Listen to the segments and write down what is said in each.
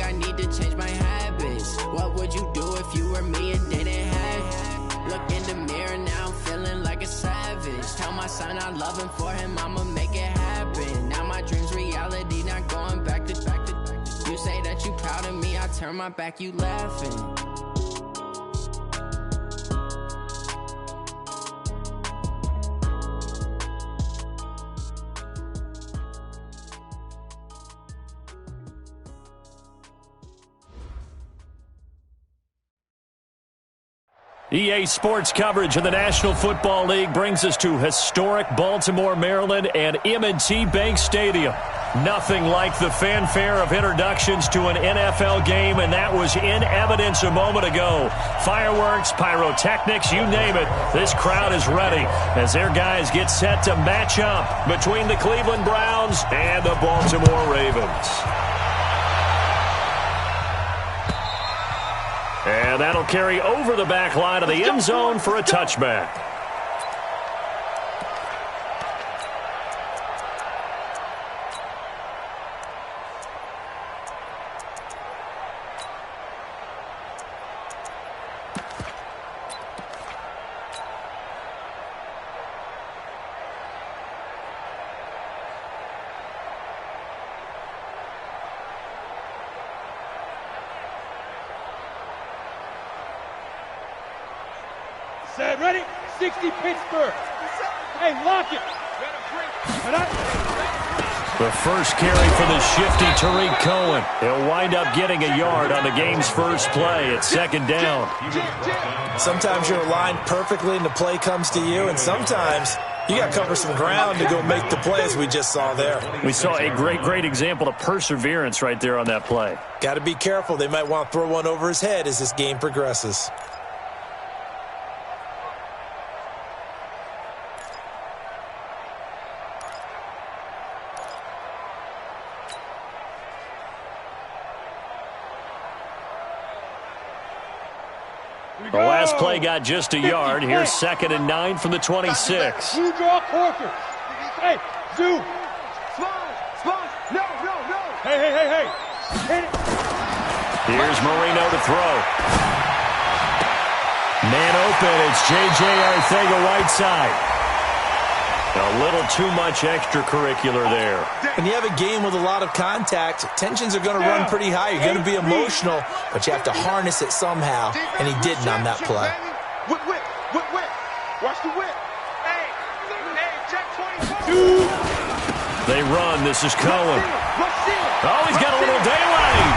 I need to change my habits. What would you do if you were me and didn't have? Look in the mirror now, I'm feeling like a savage. Tell my son I love him, for him I'ma make it happen. Now my dream's reality, not going back to. You say that you proud of me, I turn my back, you laughing. EA Sports coverage of the National Football League brings us to historic Baltimore, Maryland, and M&T Bank Stadium. Nothing like the fanfare of introductions to an NFL game, and that was in evidence a moment ago. Fireworks, pyrotechnics, you name it. This crowd is ready as their guys get set to match up between the Cleveland Browns and the Baltimore Ravens. And that'll carry over the back line of the end zone for a touchback. Set, ready? 60 Pittsburgh. Hey, lock it. The first carry for the shifty Tariq Cohen. He'll wind up getting a yard on the game's first play at second down. Sometimes you're aligned perfectly and the play comes to you, and sometimes you got to cover some ground to go make the play, as we just saw there. We saw a great example of perseverance right there on that play. Got to be careful. They might want to throw one over his head as this game progresses. The last play got just a yard. Here's 2nd and 9 from the 26. Blue draw Corker. Hey, Zoo. No. Hey. Hit it. Here's Marino to throw. Man open. It's J.J. Arcega right side. A little too much extracurricular there. When you have a game with a lot of contact, tensions are going to run pretty high. You're going to be emotional, but you have to harness it somehow, and he didn't on that play. Whip. Watch the whip. Hey, check 22. They run. This is Cohen. Oh, he's got a little daylight.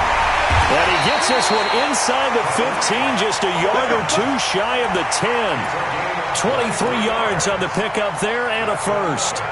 And he gets this one inside the 15, just a yard or two shy of the 10. 23 yards on the pickup there and a first.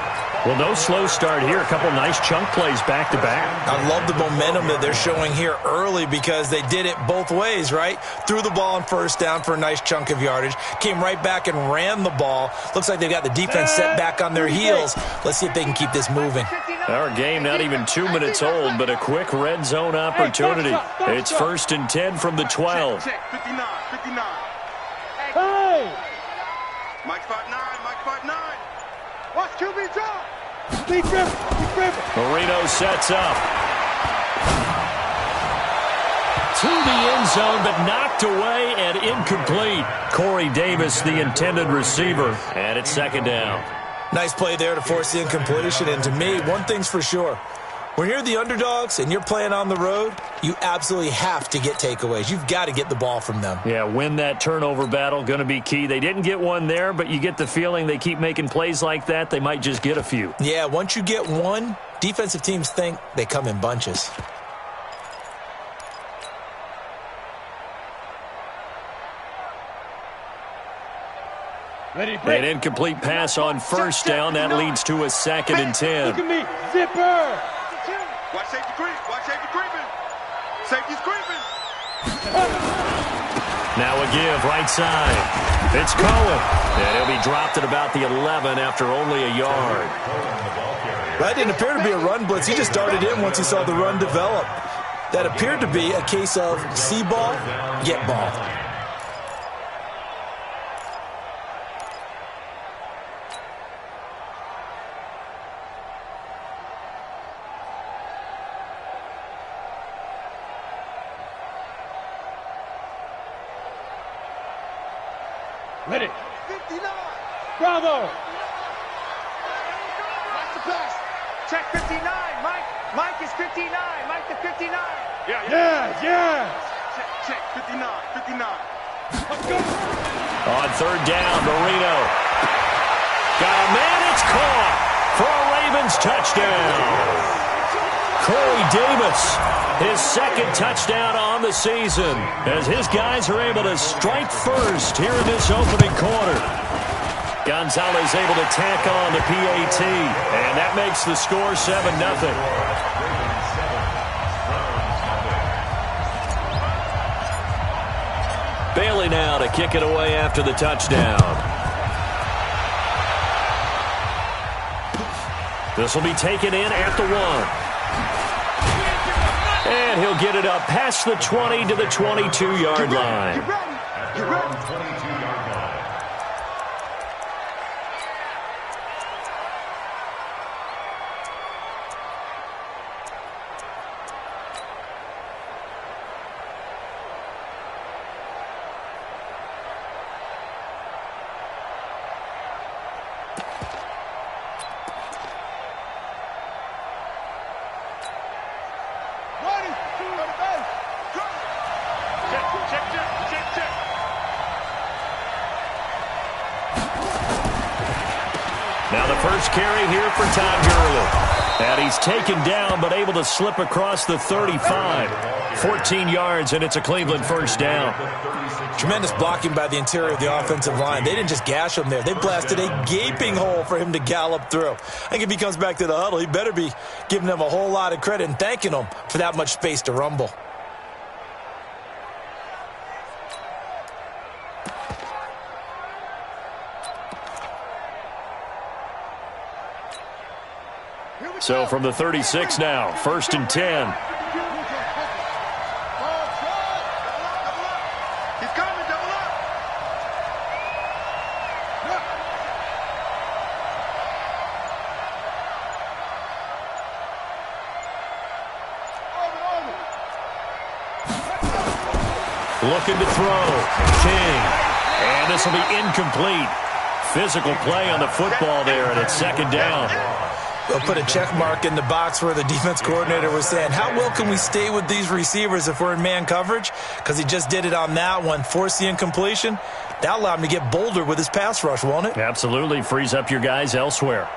Well, no slow start here. A couple nice chunk plays back-to-back. I love the momentum that they're showing here early because they did it both ways, right? Threw the ball on first down for a nice chunk of yardage. Came right back and ran the ball. Looks like they've got the defense set back on their heels. Let's see if they can keep this moving. Our game not even 2 minutes old, but a quick red zone opportunity. It's 1st and 10 from the 12. 59. Hey! Mike 5'9". Watch QB drop. Big river. Marino sets up. To the end zone, but knocked away and incomplete. Corey Davis, the intended receiver, and it's 2nd down. Nice play there to force the incompletion, and to me, one thing's for sure. When you're the underdogs and you're playing on the road, you absolutely have to get takeaways. You've got to get the ball from them. Yeah, win that turnover battle, going to be key. They didn't get one there, but you get the feeling they keep making plays like that, they might just get a few. Yeah, once you get one, defensive teams think they come in bunches. An incomplete pass on first down. That leads to a 2nd and 10. Look at me. Zipper. Watch safety creeping. Safety's creeping. Now a give right side. It's Cohen. And he'll be dropped at about the 11 after only a yard. That didn't appear to be a run blitz. He just darted in once he saw the run develop. That appeared to be a case of see ball, get ball. Ready. 59. Bravo. Watch the pass. Check 59. Mike is 59. Mike the 59. Yeah. Check 59. 59. Let's go. On third down, Marino. Got a man, it's caught for a Ravens touchdown. Corey Davis, his second touchdown on the season, as his guys are able to strike first here in this opening quarter. Gonzalez able to tack on the PAT, and that makes the score 7-0. Bailey now to kick it away after the touchdown. This will be taken in at the 1. And he'll get it up past the 20 to the 22-yard line. You ready? Now the first carry here for Todd Gurley. And he's taken down but able to slip across the 35. 14 yards, and it's a Cleveland first down. Tremendous blocking by the interior of the offensive line. They didn't just gash him there. They blasted a gaping hole for him to gallop through. I think if he comes back to the huddle, he better be giving them a whole lot of credit and thanking them for that much space to rumble. So from the 36 now, 1st and 10. He's coming, double up. Looking to throw. King. And this will be incomplete. Physical play on the football there, and it's 2nd down. They'll put a check mark in the box where the defense coordinator was saying, how well can we stay with these receivers if we're in man coverage? Because he just did it on that one, forced the incompletion. That allowed him to get bolder with his pass rush, won't it? Absolutely. Frees up your guys elsewhere.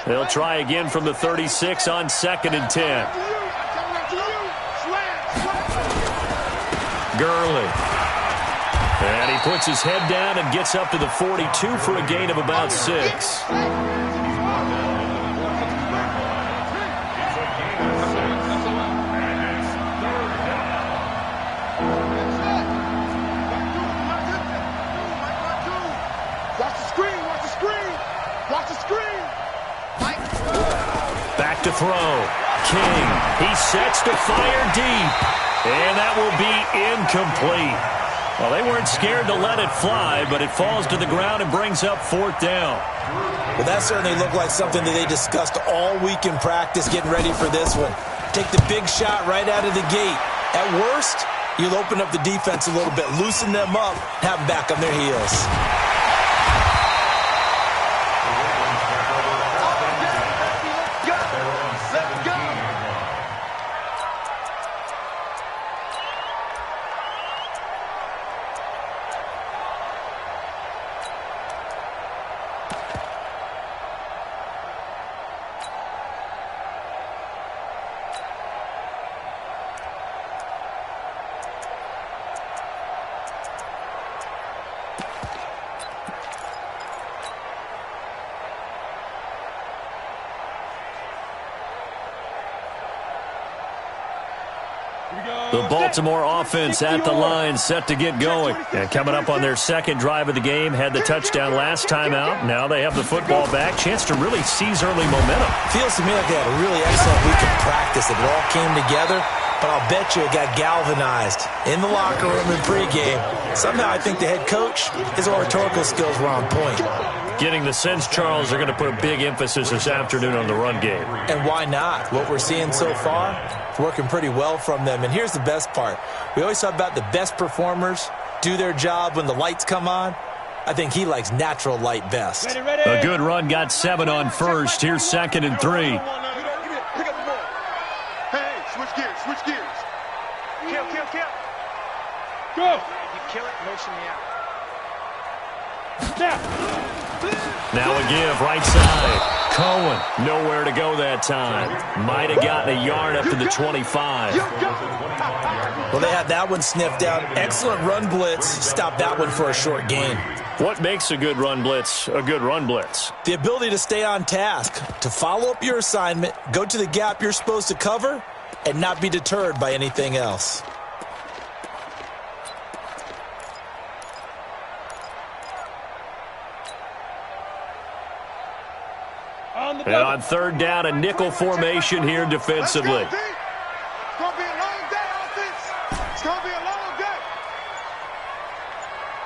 They'll try again from the 36 on 2nd and 10. Gurley. And he puts his head down and gets up to the 42 for a gain of about 6. Back to throw. King. He sets to fire deep. And that will be incomplete. Well, they weren't scared to let it fly, but it falls to the ground and brings up 4th down. Well, that certainly looked like something that they discussed all week in practice getting ready for this one. Take the big shot right out of the gate. At worst, you'll open up the defense a little bit, loosen them up, have them back on their heels. The Baltimore offense at the line, set to get going. And coming up on their second drive of the game, had the touchdown last time out. Now they have the football back. Chance to really seize early momentum. Feels to me like they had a really excellent week of practice. It all came together, but I'll bet you it got galvanized in the locker room in pregame. Somehow I think the head coach, his oratorical skills were on point. Getting the sense, Charles, they're going to put a big emphasis this afternoon on the run game. And why not? What we're seeing so far, it's working pretty well from them. And here's the best part. We always talk about the best performers do their job when the lights come on. I think he likes natural light best. A good run got 7 on first. Here's 2nd and 3. Hey, switch gears, switch gears. Kill. Go. If you kill it, motion me out. Now a give, right side. Cohen, nowhere to go that time. Might have gotten a yard up to the 25. Well, they had that one sniffed out. Excellent run blitz. Stopped that one for a short gain. What makes a good run blitz a good run blitz? The ability to stay on task, to follow up your assignment, go to the gap you're supposed to cover, and not be deterred by anything else. And on 3rd down, a nickel formation here defensively. It's going to be a long day, offense. It's going to be a long day.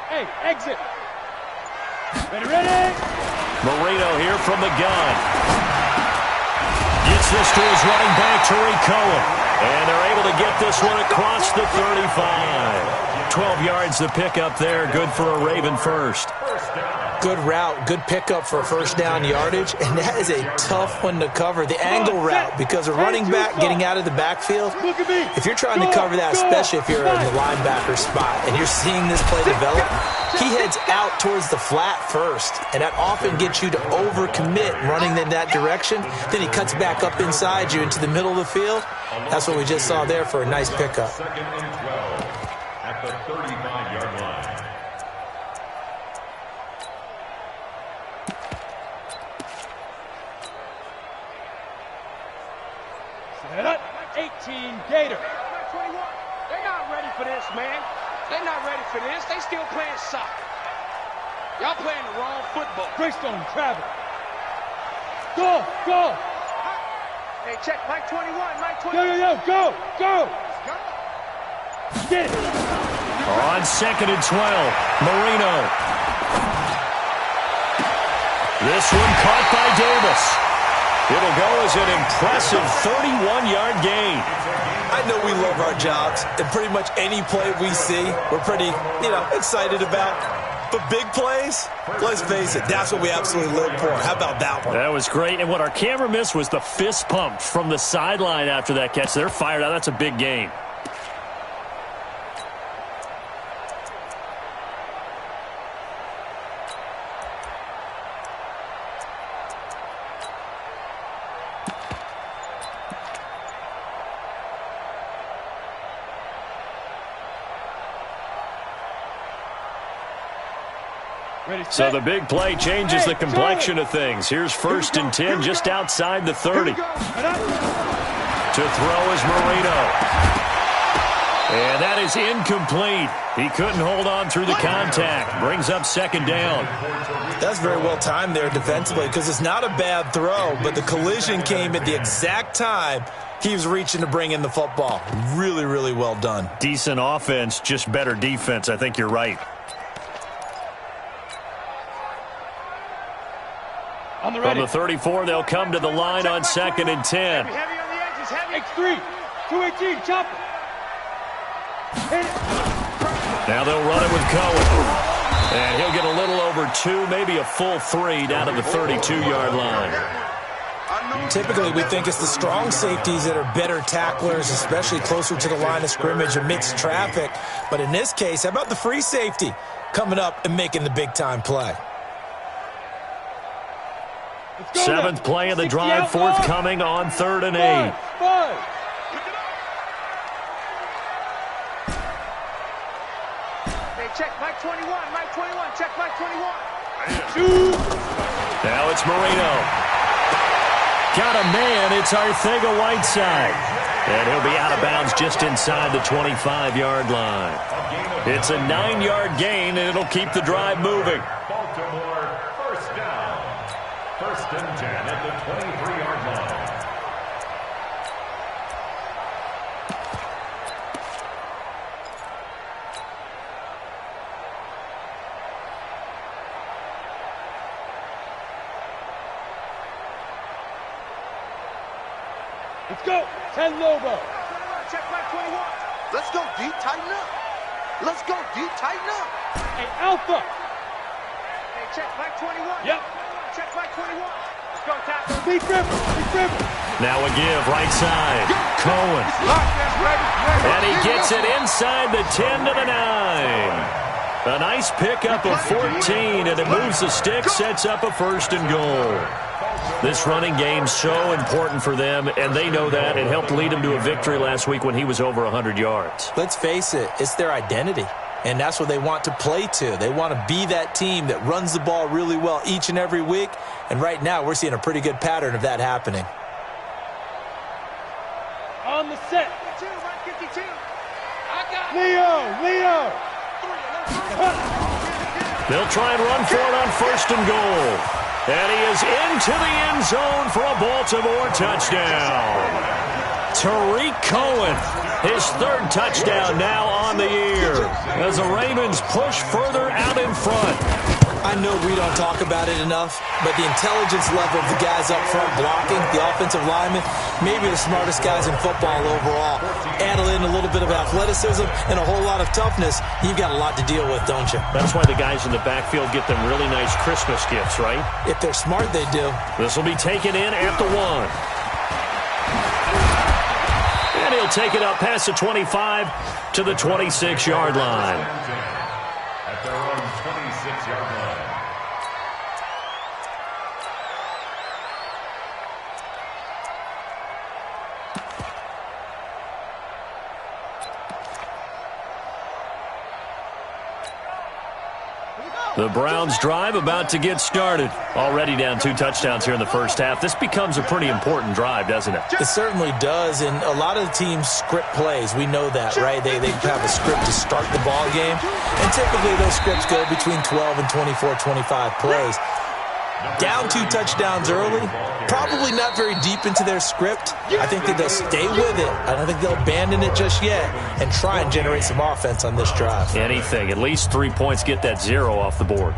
Hey, exit. Ready. Marino here from the gun. Gets this to his running back, Tariq Cohen. And they're able to get this one across the 35. 12 yards to pick up there. Good for a Raven first. Good route, good pickup for first down yardage, and that is a tough one to cover, the angle route, because a running back getting out of the backfield, if you're trying to cover that, especially if you're in the linebacker spot, and you're seeing this play develop, he heads out towards the flat first, and that often gets you to overcommit running in that direction. Then he cuts back up inside you into the middle of the field. That's what we just saw there for a nice pickup. At the 35-yard line. Set up. 18 Gator. They're not ready for this, man. They're not ready for this. They still playing soccer. Y'all playing the wrong football. Greystone travel. Go. Hey, check Mike 21, Mike 21. Go. Get it. On 2nd and 12, Marino. This one caught by Davis. It'll go as an impressive 31-yard gain. I know we love our jobs, and pretty much any play we see, we're pretty, excited about. But big plays, let's face it, that's what we absolutely live for. How about that one? That was great, and what our camera missed was the fist pump from the sideline after that catch. They're fired out. That's a big gain. So the big play changes the complexion of things. Here's 1st and 10 just outside the 30. To throw is Marino. And that is incomplete. He couldn't hold on through the contact. Brings up 2nd down. That's very well timed there defensively because it's not a bad throw, but the collision came at the exact time he was reaching to bring in the football. Really, really well done. Decent offense, just better defense. I think you're right. From the 34, they'll come to the line on 2nd and 10. Heavy on the edges, heavy. X3. 218. Chop. Now they'll run it with Cohen. And he'll get a little over 2, maybe a full 3 down to the 32-yard line. Typically, we think it's the strong safeties that are better tacklers, especially closer to the line of scrimmage amidst traffic. But in this case, how about the free safety coming up and making the big-time play? 7th play of the drive, forthcoming on 3rd and 8. Hey, check Mike 21, check Mike 21. Now it's Marino. Got a man, it's Arthega-Whiteside. And he'll be out of bounds just inside the 25-yard line. It's a 9-yard gain, and it'll keep the drive moving. Baltimore, first down. First and 10 at the 23-yard line. Let's go. 10 Lobo. Check back 21. Let's go deep, tighten up. Let's go deep, tighten up. Hey, Alpha. Hey, check back 21. Yep. Check back 21. Let's go, tackle. Deep river. Deep river. Now a give, right side. Cohen. And he gets it inside the 10 to the 9. A nice pickup of 14, and it moves the stick, sets up a first and goal. This running game's so important for them, and they know that. It helped lead them to a victory last week when he was over 100 yards. Let's face it, it's their identity, and that's what they want to play to. They want to be that team that runs the ball really well each and every week, and right now we're seeing a pretty good pattern of that happening. On the set. 52. I got Leo. They'll try and run for it on first and goal. And he is into the end zone for a Baltimore touchdown. Tariq Cohen, his third touchdown now on the year as the Ravens push further out in front. I know we don't talk about it enough, but the intelligence level of the guys up front blocking, the offensive linemen, maybe the smartest guys in football overall. Add in a little bit of athleticism and a whole lot of toughness, you've got a lot to deal with, don't you? That's why the guys in the backfield get them really nice Christmas gifts, right? If they're smart, they do. This will be taken in at the 1. And he'll take it up past the 25 to the 26-yard line. At their own 26-yard line. The Browns drive about to get started. Already down 2 touchdowns here in the first half. This becomes a pretty important drive, doesn't it? It certainly does, and a lot of the teams script plays. We know that, right? They have a script to start the ball game, and typically those scripts go between 12 and 24, 25 plays. Down 2 touchdowns early, probably not very deep into their script. I think that they'll stay with it. I don't think they'll abandon it just yet and try and generate some offense on this drive. Anything. At least 3 points, get that 0 off the board.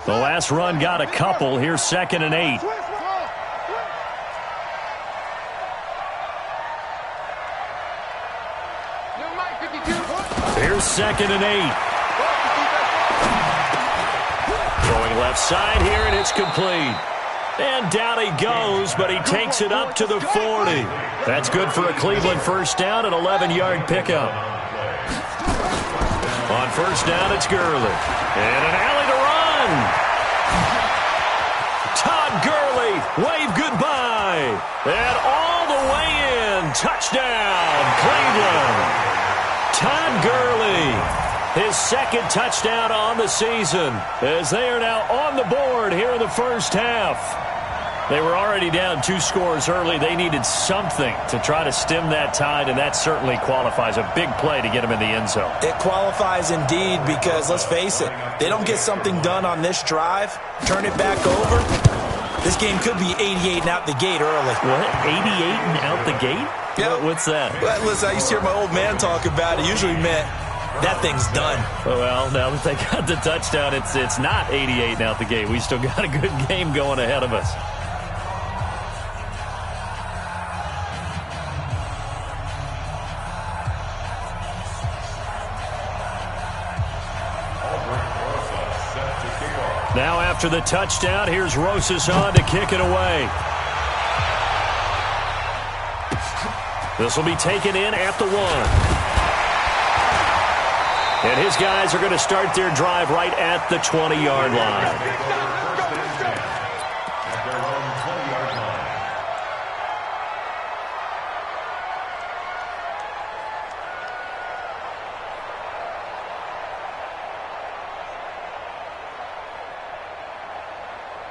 The last run got a couple. Here's 2nd and 8. Here's 2nd and 8. Throwing left side here, and it's complete. And down he goes, but he takes it up to the 40. That's good for a Cleveland first down, an 11-yard pickup. On first down, it's Gurley. And an alley to run. Todd Gurley, wave goodbye. And all the way in. Touchdown, Cleveland. Todd Gurley, his 2nd touchdown on the season, as they are now on the board here in the first half. They were already down 2 scores early. They needed something to try to stem that tide, and that certainly qualifies. A big play to get them in the end zone. It qualifies indeed because, let's face it, they don't get something done on this drive, turn it back over, this game could be 88 and out the gate early. What? 88 and out the gate? Yep. What's that? Well, listen, I used to hear my old man talk about it. It usually meant that thing's done. Well, now that they got the touchdown, it's not 88 and out the gate. We still got a good game going ahead of us. Now after the touchdown, here's Rosas on to kick it away. This will be taken in at the 1. And his guys are going to start their drive right at the 20-yard line.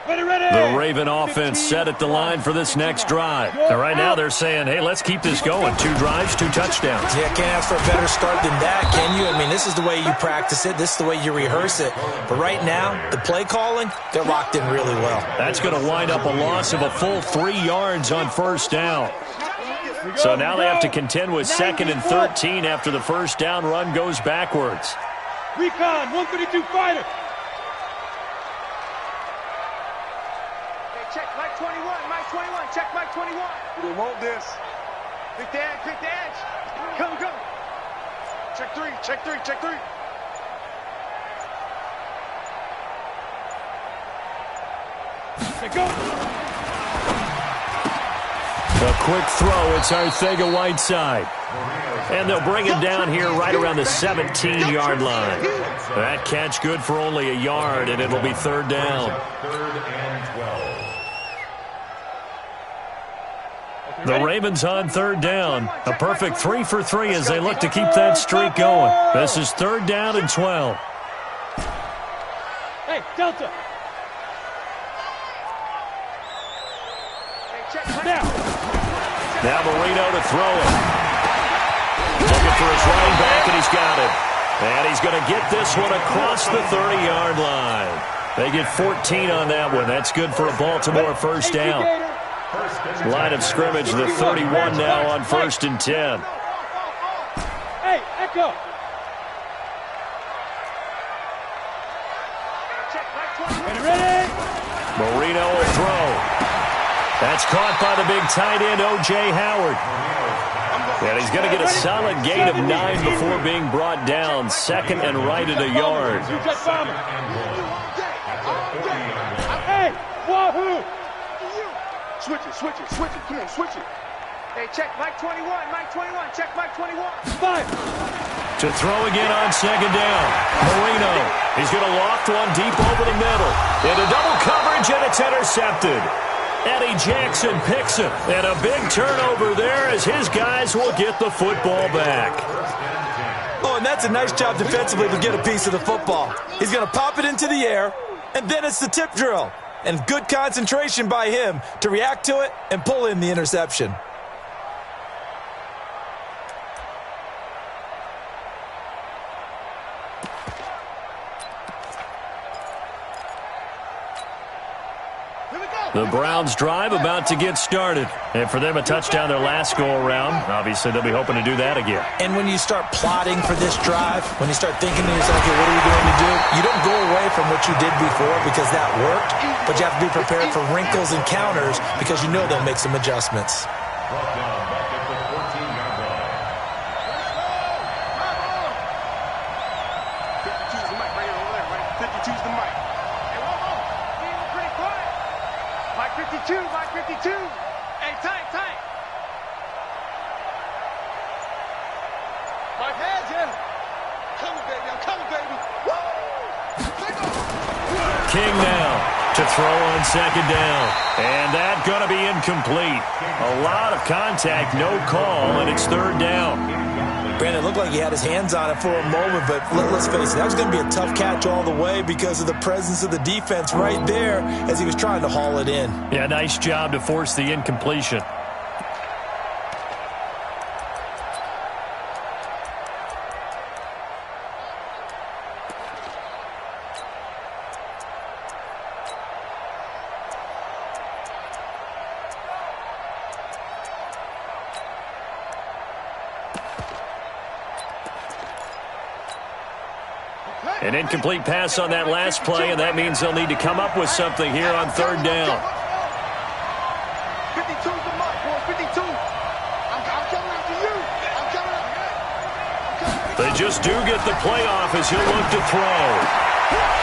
The Raven offense set at the line for this next drive. And right now they're saying, hey, let's keep this going. 2 drives, 2 touchdowns. Yeah, can't ask for a better start than that, can you? I mean, this is the way you practice it. This is the way you rehearse it. But right now, the play calling, they're locked in really well. That's going to wind up a loss of a full 3 yards on first down. So now they have to contend with 2nd and 13 after the first down run goes backwards. Recon, 132 fighter. Check Mike 21, Mike 21, check Mike 21. They want this. Pick the edge, pick the edge. Come. Check 3, check 3, check 3. They go. A quick throw, it's Arcega-Whiteside. And they'll bring him down here right around the 17-yard line. That catch good for only a yard, and it'll be 3rd down. 3rd and 12. The Ravens on 3rd down. A perfect 3 for 3 as they look to keep that streak going. This is 3rd down and 12. Hey, Delta. Now Marino to throw it. Looking for his running back, and he's got it. And he's going to get this one across the 30-yard line. They get 14 on that one. That's good for a Baltimore first down. Line of scrimmage, the 31 now on 1st and 10. Hey, Echo. Ready? Marino will throw. That's caught by the big tight end, O.J. Howard. And he's going to get a solid gain of 9 before being brought down. 2nd and right at a yard. Hey, wahoo! Switch it. Come on, switch it. Hey, check Mike 21, Mike 21, check Mike 21. 5. To throw again on 2nd down. Marino. He's going to loft one deep over the middle. Into double coverage, and it's intercepted. Eddie Jackson picks it. And a big turnover there as his guys will get the football back. Oh, and that's a nice job defensively to get a piece of the football. He's going to pop it into the air, and then it's the tip drill. And good concentration by him to react to it and pull in the interception. The Browns drive about to get started. And for them, a touchdown their last go-around. Obviously, they'll be hoping to do that again. And when you start plotting for this drive, when you start thinking to yourself, okay, what are we going to do? You don't go away from what you did before because that worked, but you have to be prepared for wrinkles and counters because you know they'll make some adjustments. Brought down back at the 14-yard line. 52's the mic right here over there, right? 52's the mic. Hey, whoa. Being pretty quiet. Mike 52, Mike 52. Hey, tight. Mike hands in. Coming, baby. I'm coming, baby. Woo! Take off. King now to throw on 2nd down. And that's going to be incomplete. A lot of contact, no call, and it's 3rd down. Brandon, it looked like he had his hands on it for a moment, but let's face it, that was going to be a tough catch all the way because of the presence of the defense right there as he was trying to haul it in. Yeah, nice job to force the incompletion. An incomplete pass on that last play, and that means they'll need to come up with something here on 3rd down. 52's the mic, boy. 52. I'm coming after you. I'm coming after you. They just do get the play off as he'll look to throw.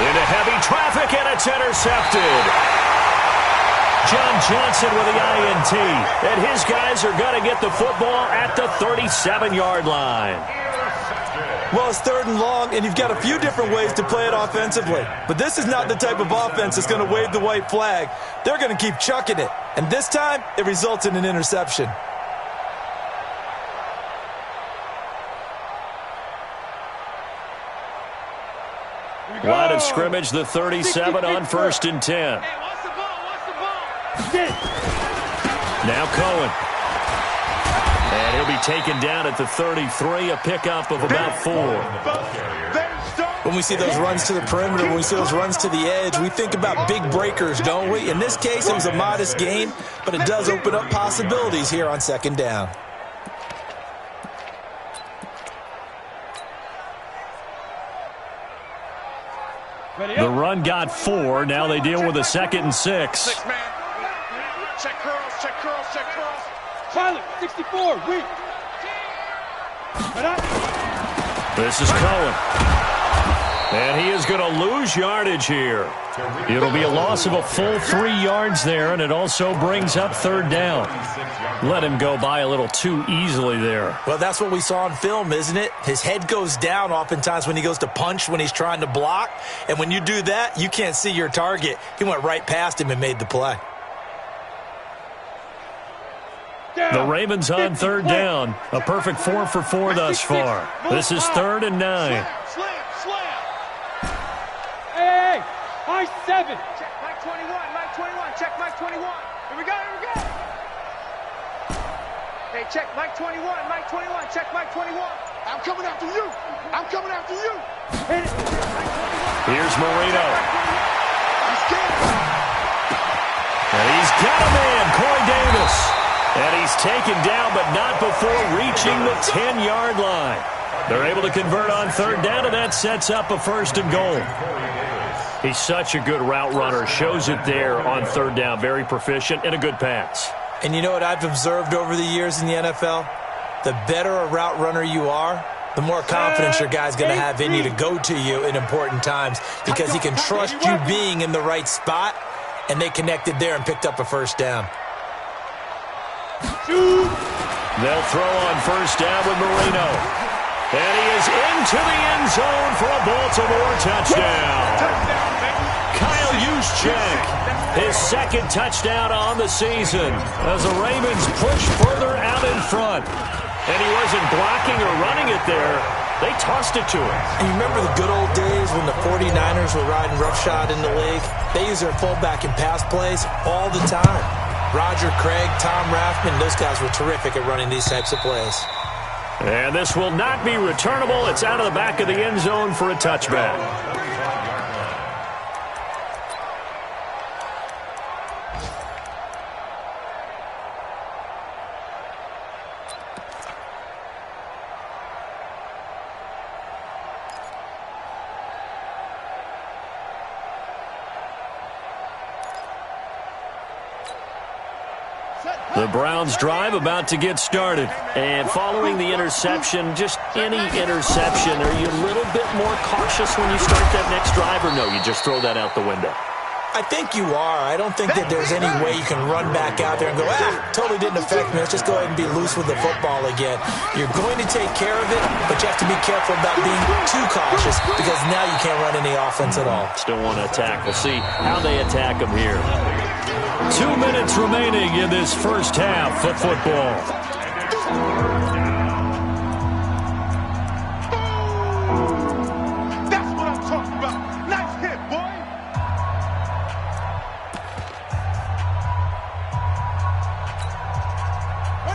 Into heavy traffic, and it's intercepted. John Johnson with the INT, and his guys are going to get the football at the 37-yard line. Well, it's 3rd and long, and you've got a few different ways to play it offensively. But this is not the type of offense that's going to wave the white flag. They're going to keep chucking it. And this time, it results in an interception. Line of scrimmage, the 37 on 1st and 10. Hey, what's the ball? Now Cohen. And he'll be taken down at the 33, a pickup of about 4. When we see those runs to the perimeter, when we see those runs to the edge, we think about big breakers, don't we? In this case, it was a modest gain, but it does open up possibilities here on second down. The run got 4. Now they deal with a 2nd and 6. Check curls, check curls, check curls. Pilot, 64, weak. This is Cohen. And he is going to lose yardage here. It'll be a loss of a full 3 yards there, and it also brings up 3rd down. Let him go by a little too easily there. Well, that's what we saw on film, isn't it? His head goes down oftentimes when he goes to punch, when he's trying to block. And when you do that, you can't see your target. He went right past him and made the play. The Ravens on 3rd down. A perfect 4 for 4 thus far. This is 3rd and 9. Slam. Hey, high 7. Check Mike 21, Mike 21, check Mike 21. Here we go. Hey, check Mike 21, Mike 21, check Mike 21. I'm coming after you. I'm coming after you. Here's Marino. He's scared. And he's got a man, Corey Davis. And he's taken down, but not before reaching the 10-yard line. They're able to convert on 3rd down, and that sets up a 1st and goal. He's such a good route runner. Shows it there on 3rd down. Very proficient and a good pass. And you know what I've observed over the years in the NFL? The better a route runner you are, the more confidence your guy's going to have in you to go to you in important times because he can trust you being in the right spot, and they connected there and picked up a 1st down. They'll throw on 1st down with Marino. And he is into the end zone for a Baltimore touchdown. Kyle Juszczyk, his 2nd touchdown on the season as the Ravens push further out in front. And he wasn't blocking or running it there. They tossed it to him. And you remember the good old days when the 49ers were riding roughshod in the league? They use their fullback in pass plays all the time. Roger Craig, Tom Rathman, those guys were terrific at running these types of plays. And this will not be returnable. It's out of the back of the end zone for a touchback. The Browns drive about to get started. And following the interception, just any interception, are you a little bit more cautious when you start that next drive, or no, you just throw that out the window? I think you are. I don't think that there's any way you can run back out there and go, totally didn't affect me. Let's just go ahead and be loose with the football again. You're going to take care of it, but you have to be careful about being too cautious because now you can't run any offense at all. Still want to attack. We'll see how they attack them here. 2 minutes remaining in this first half of football. That's what I'm talking about. Nice hit, boy.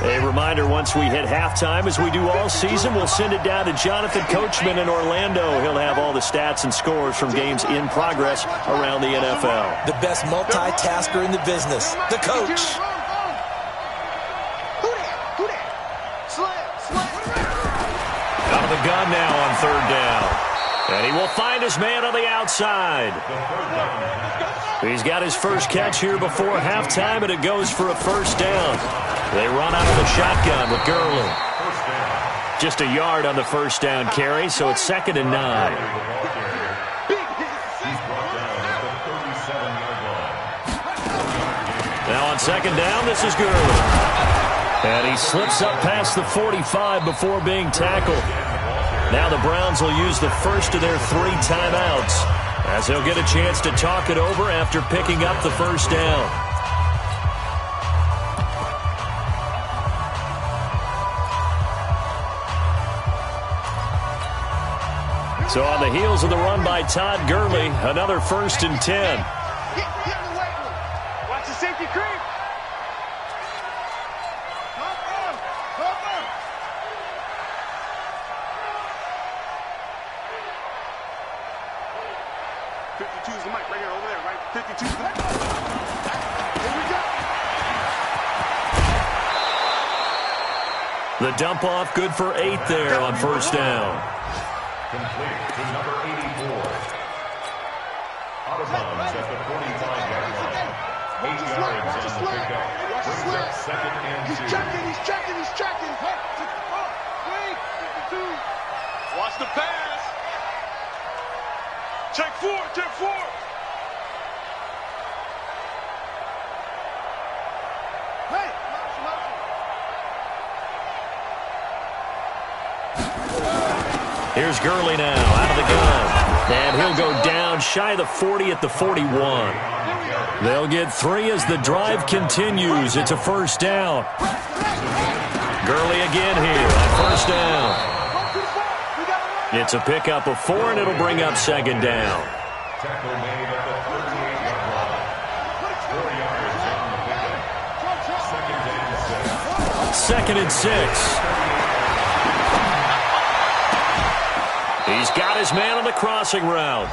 A reminder, once we hit halftime, as we do all season, we'll send it down to Jonathan Coachman in Orlando. He'll have all the stats and scores from games in progress around the NFL. The best multitasker in the business, the coach. Out of the gun now on 3rd down. And he will find his man on the outside. He's got his first catch here before halftime, and it goes for a 1st down. They run out of the shotgun with Gurley. Just a yard on the 1st down carry, so it's 2nd and 9. Now on 2nd down, this is Gurley. And he slips up past the 45 before being tackled. Now the Browns will use the first of their 3 timeouts as they'll get a chance to talk it over after picking up the 1st down. So on the heels of the run by Todd Gurley, another 1st and 10. Watch the safety creep. Cover. 52 is the mic right here, over there, right? 52 is the mic. Here we go. The dump off good for 8 there on first down. Complete to number 84. Out of bounds at the 45-yard line. 8 yards on the pickup. Brings up second and 2. He's checking. Wait, 52. Watch the pass. Check 4. Hey, motion. Here's Gurley now, out of the gun. And he'll go down shy of the 40 at the 41. They'll get 3 as the drive continues. It's a first down. Gurley again here on first down. It's a pickup of 4, and it'll bring up second down. Tackle made at the 38-yard line. 4 yards on the pickup. Second and 6. Second and 6. He's got his man on the crossing route.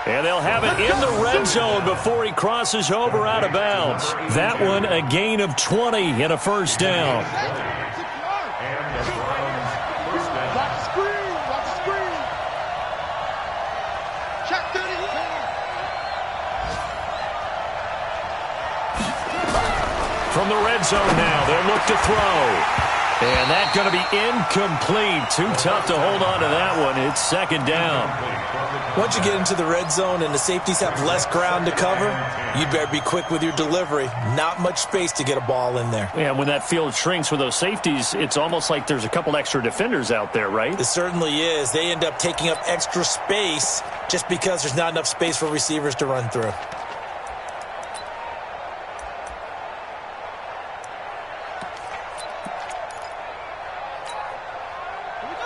And they'll have it in the red zone before he crosses over out of bounds. That one a gain of 20 and a first down. And the Browns first down. Watch the screen. Check 30. From the red zone now, they'll look to throw. And that's going to be incomplete. Too tough to hold on to that one. It's second down. Once you get into the red zone and the safeties have less ground to cover, you better be quick with your delivery. Not much space to get a ball in there. Yeah, when that field shrinks with those safeties, it's almost like there's a couple extra defenders out there, right? It certainly is. They end up taking up extra space just because there's not enough space for receivers to run through.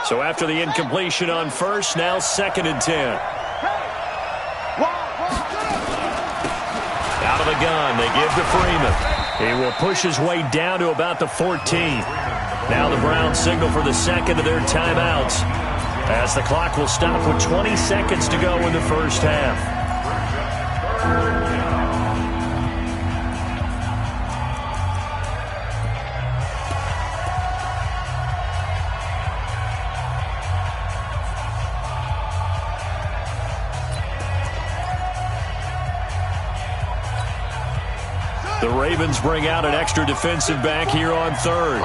So after the incompletion on first, now second and 10. Out of the gun, they give to Freeman. He will push his way down to about the 14. Now the Browns signal for the second of their timeouts, as the clock will stop with 20 seconds to go in the first half. The Ravens bring out an extra defensive back here on third.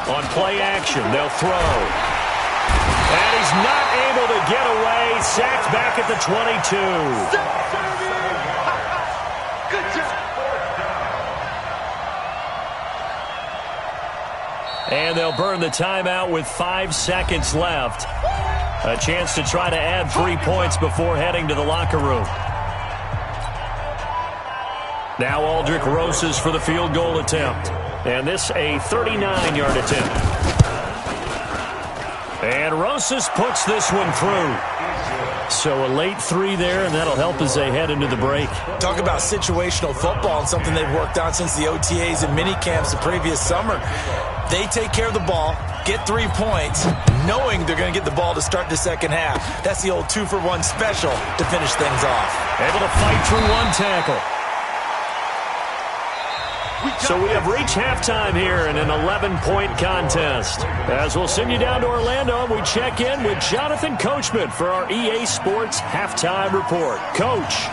On play action, they'll throw. And he's not able to get away. Sacked back at the 22. Good job. And they'll burn the timeout with 5 seconds left. A chance to try to add 3 points before heading to the locker room. Now Aldrick Rosas for the field goal attempt. And this a 39-yard attempt. And Rosas puts this one through. So a late 3 there, and that'll help as they head into the break. Talk about situational football and something they've worked on since the OTAs and mini camps the previous summer. They take care of the ball, get 3 points, knowing they're going to get the ball to start the second half. That's the old 2-for-1 special to finish things off. Able to fight through 1 tackle. So we have reached halftime here in an 11-point contest. As we'll send you down to Orlando, we check in with Jonathan Coachman for our EA Sports Halftime Report. Coach.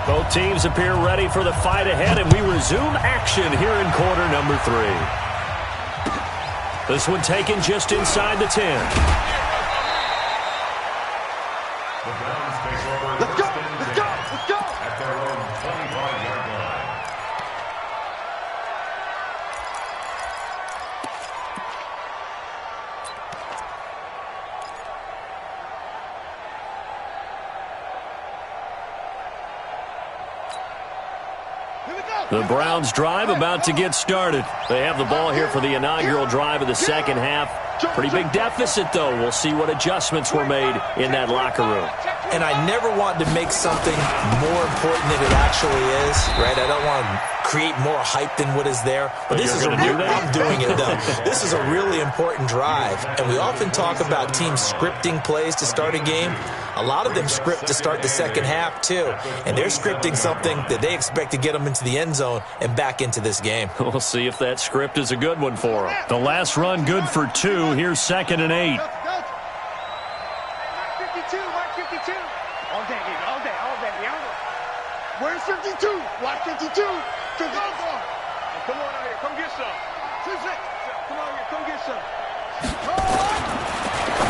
Both teams appear ready for the fight ahead, and we resume action here in quarter number 3. This one taken just inside the 10. The Browns take over. Let's go. At their own 25-yard line. The Browns drive about to get started. They have the ball here for the inaugural drive of the second half. Pretty big deficit, though. We'll see what adjustments were made in that locker room. And I never want to make something more important than it actually is, right? I don't want to create more hype than what is there. But this is a real, I'm doing it, though. This is a really important drive. And we often talk about teams scripting plays to start a game. A lot of them script to start the second half, too. And they're scripting something that they expect to get them into the end zone and back into this game. We'll see if that script is a good one for them. The last run good for 2. Here's 2nd and 8. Mark 52, Mark 52. All day, all day, all day. Where's 52? Watch 52. Come on out here, come get some. Come on here, come get some.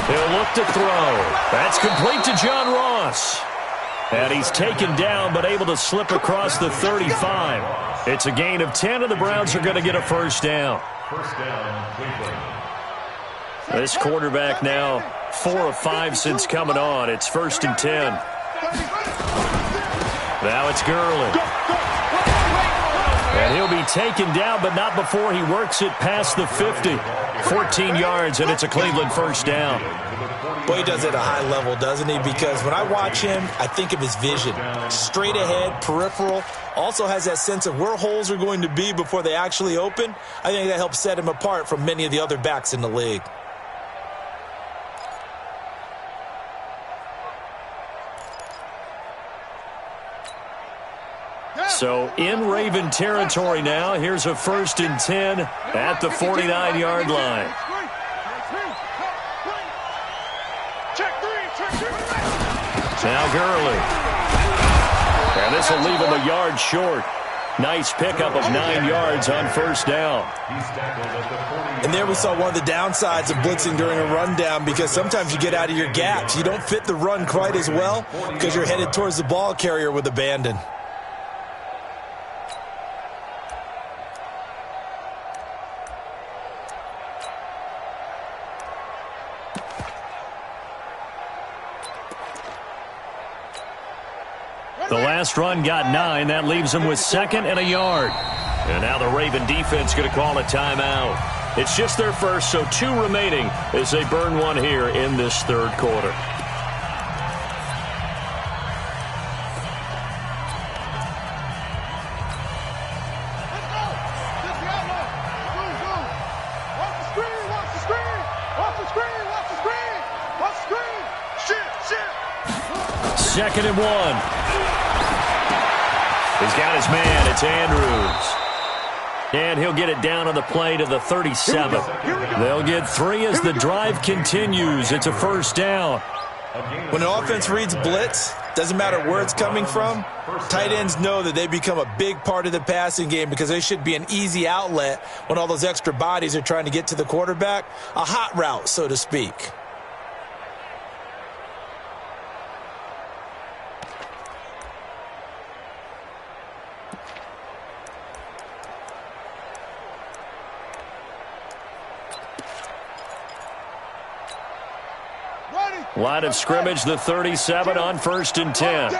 He'll look to throw. That's complete to John Ross. And he's taken down, but able to slip across the 35. It's a gain of 10, and the Browns are going to get a first down. First down, Cleveland. This quarterback now 4 of 5 since coming on. It's 1st and 10. Now it's Gurley. And he'll be taken down, but not before he works it past the 50. 14 yards, and it's a Cleveland first down. Boy, he does it at a high level, doesn't he? Because when I watch him, I think of his vision. Straight ahead, peripheral. Also has that sense of where holes are going to be before they actually open. I think that helps set him apart from many of the other backs in the league. So in Raven territory now, here's a 1st and 10 at the 49-yard line. Now Gurley. And this will leave him a yard short. Nice pickup of 9 yards on first down. And there we saw one of the downsides of blitzing during a rundown, because sometimes you get out of your gaps. You don't fit the run quite as well because you're headed towards the ball carrier with abandon. The last run got 9. That leaves him with 2nd and a yard. And now the Raven defense going to call a timeout. It's just their first, so 2 remaining as they burn one here in this third quarter. Second and 1. He's got his man. It's Andrews. And he'll get it down on the play to the 37. They'll get 3 as the drive continues. It's a first down. When an offense reads blitz, doesn't matter where it's coming from, tight ends know that they become a big part of the passing game because they should be an easy outlet when all those extra bodies are trying to get to the quarterback. A hot route, so to speak. Line of scrimmage, the 37 on 1st and 10.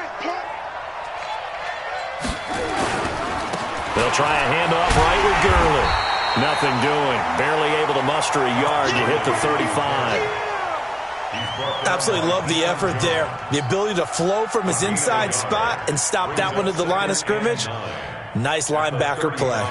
They'll try a handoff right with Gurley. Nothing doing. Barely able to muster a yard to hit the 35. Absolutely love the effort there. The ability to flow from his inside spot and stop that one at the line of scrimmage. Nice linebacker play.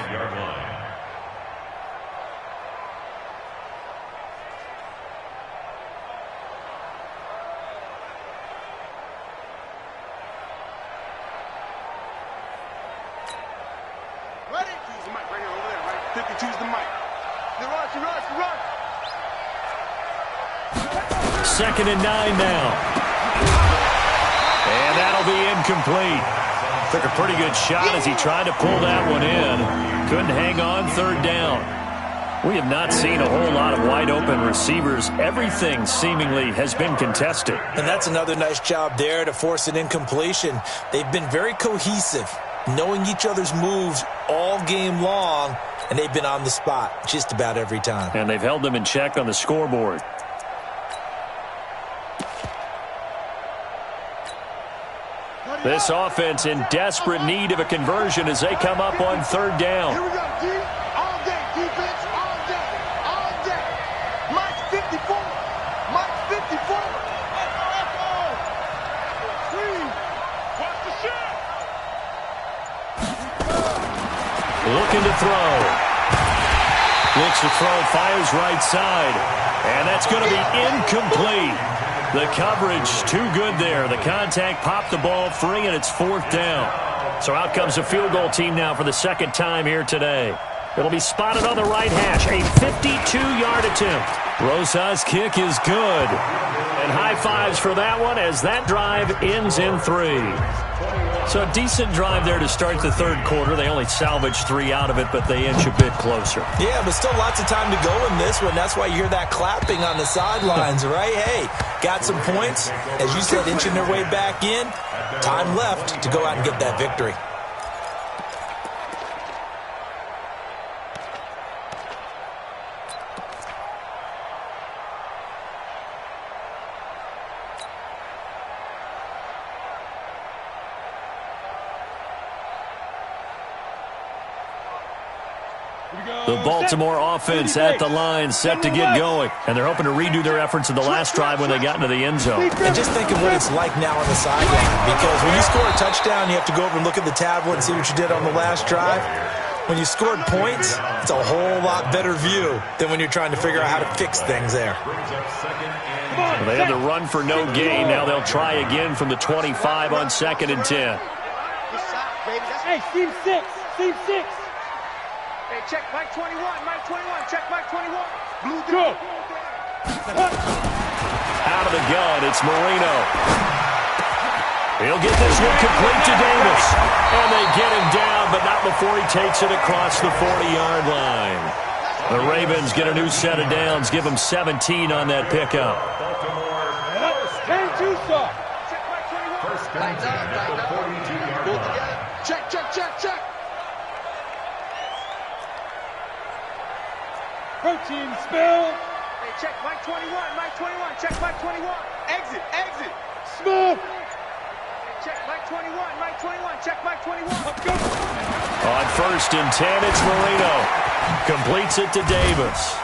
Second and 9 now. And that'll be incomplete. Took a pretty good shot as he tried to pull that one in. Couldn't hang on, 3rd down. We have not seen a whole lot of wide open receivers. Everything seemingly has been contested. And that's another nice job there to force an incompletion. They've been very cohesive, knowing each other's moves all game long, and they've been on the spot just about every time. And they've held them in check on the scoreboard. This offense in desperate need of a conversion as they come up on 3rd down. Here we go, D. All day, defense, all day, all day. March looking to throw. Looks to throw, fires right side. And that's going to be incomplete. The coverage too good there. The contact popped the ball free, and it's 4th down. So out comes a field goal team now for the second time here today. It'll be spotted on the right hash. A 52-yard attempt. Rosa's kick is good. And high fives for that one as that drive ends in 3. So a decent drive there to start the third quarter. They only salvaged 3 out of it, but they inch a bit closer. Yeah, but still lots of time to go in this one. That's why you hear that clapping on the sidelines, right? Hey, got some points. As you said, inching their way back in. Time left to go out and get that victory. The Baltimore offense at the line, set to get going. And they're hoping to redo their efforts in the last drive when they got into the end zone. And just think of what it's like now on the sideline. Because when you score a touchdown, you have to go over and look at the tablet and see what you did on the last drive. When you scored points, it's a whole lot better view than when you're trying to figure out how to fix things there. Well, they had to run for no gain. Now they'll try again from the 25 on 2nd and 10. Hey, Team 6. Team 6. Hey, check Mike 21. Mike 21. Check Mike 21. Blue Go. Out of the gun, it's Marino. He'll get this one complete to Davis. And they get him down, but not before he takes it across the 40-yard line. The Ravens get a new set of downs, give them 17 on that pickup. 10-2 stop. Check Mike 21. First down at the 42-yard line. Check, check, check, check. Protein spill. Hey, check Mike 21. Mike 21. Check Mike 21. Exit, exit. Smoke. Check Mike 21. Mike 21. Check Mike 21. Let's go. On 1st and 10, it's Marino. Completes it to Davis.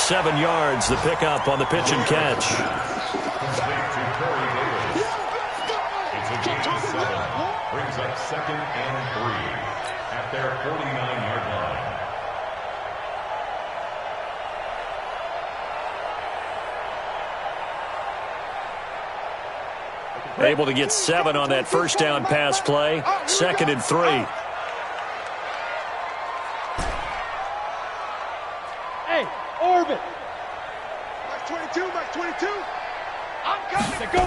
7 yards, the pickup on the pitch and catch. Complete to Corey Davis. It's a gain of 7. Brings up 2nd and 3 at their 49-yard line. Able to get 7 on that first down pass play. 2nd and 3. Hey, orbit. Mike 22. Mike 22. I'm coming. Let's go.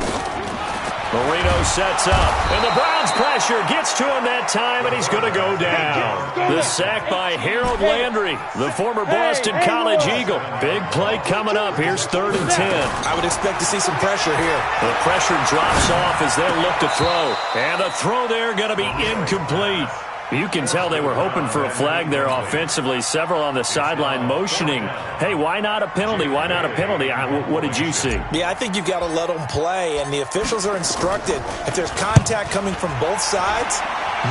Marino sets up, and the Browns pressure gets to him that time, and he's going to go down. The sack by Harold Landry, the former Boston College Eagle. Big play coming up. Here's 3rd and 10. I would expect to see some pressure here. The pressure drops off as they look to throw. And the throw there going to be incomplete. You can tell they were hoping for a flag there offensively. Several on the sideline motioning. Hey, why not a penalty? Why not a penalty? What did you see? Yeah, I think you've got to let them play, and the officials are instructed. If there's contact coming from both sides,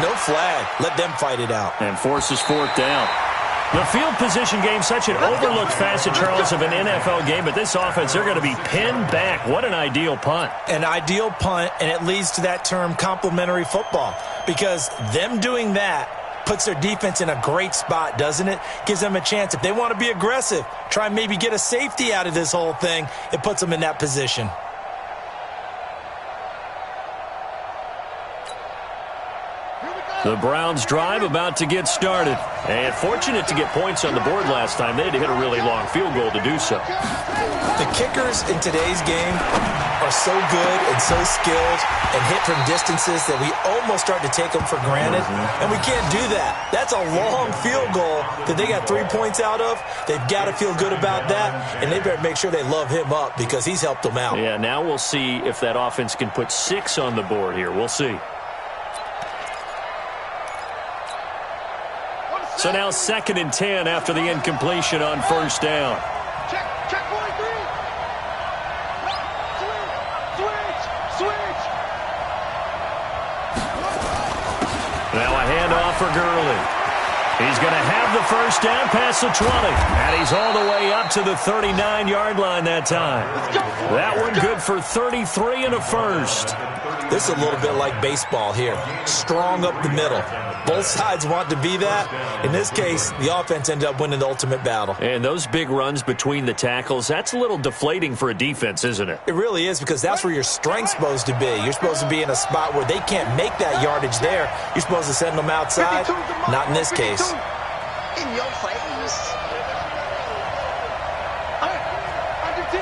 no flag. Let them fight it out. And forces 4th down. The field position game, such an overlooked facet, Charles, of an NFL game, but this offense, they're going to be pinned back. What an ideal punt. An ideal punt, and it leads to that term complementary football, because them doing that puts their defense in a great spot, doesn't it? Gives them a chance. If they want to be aggressive, try and maybe get a safety out of this whole thing, it puts them in that position. The Browns drive about to get started. And fortunate to get points on the board last time. They had to hit a really long field goal to do so. The kickers in today's game are so good and so skilled and hit from distances that we almost start to take them for granted. And we can't do that. That's a long field goal that they got 3 points out of. They've got to feel good about that. And they better make sure they love him up because he's helped them out. Yeah, now we'll see if that offense can put 6 on the board here. We'll see. So now 2nd and 10 after the incompletion on 1st down. Check 43. Switch. Now a handoff for Gurley. He's going to have the first down past the 20. And he's all the way up to the 39-yard line that time. That one good for 33 and a first. This is a little bit like baseball here. Strong up the middle. Both sides want to be that. In this case, the offense ended up winning the ultimate battle. And those big runs between the tackles, that's a little deflating for a defense, isn't it? It really is, because that's where your strength's supposed to be. You're supposed to be in a spot where they can't make that yardage there. You're supposed to send them outside. Not in this case. In your face. Under 10.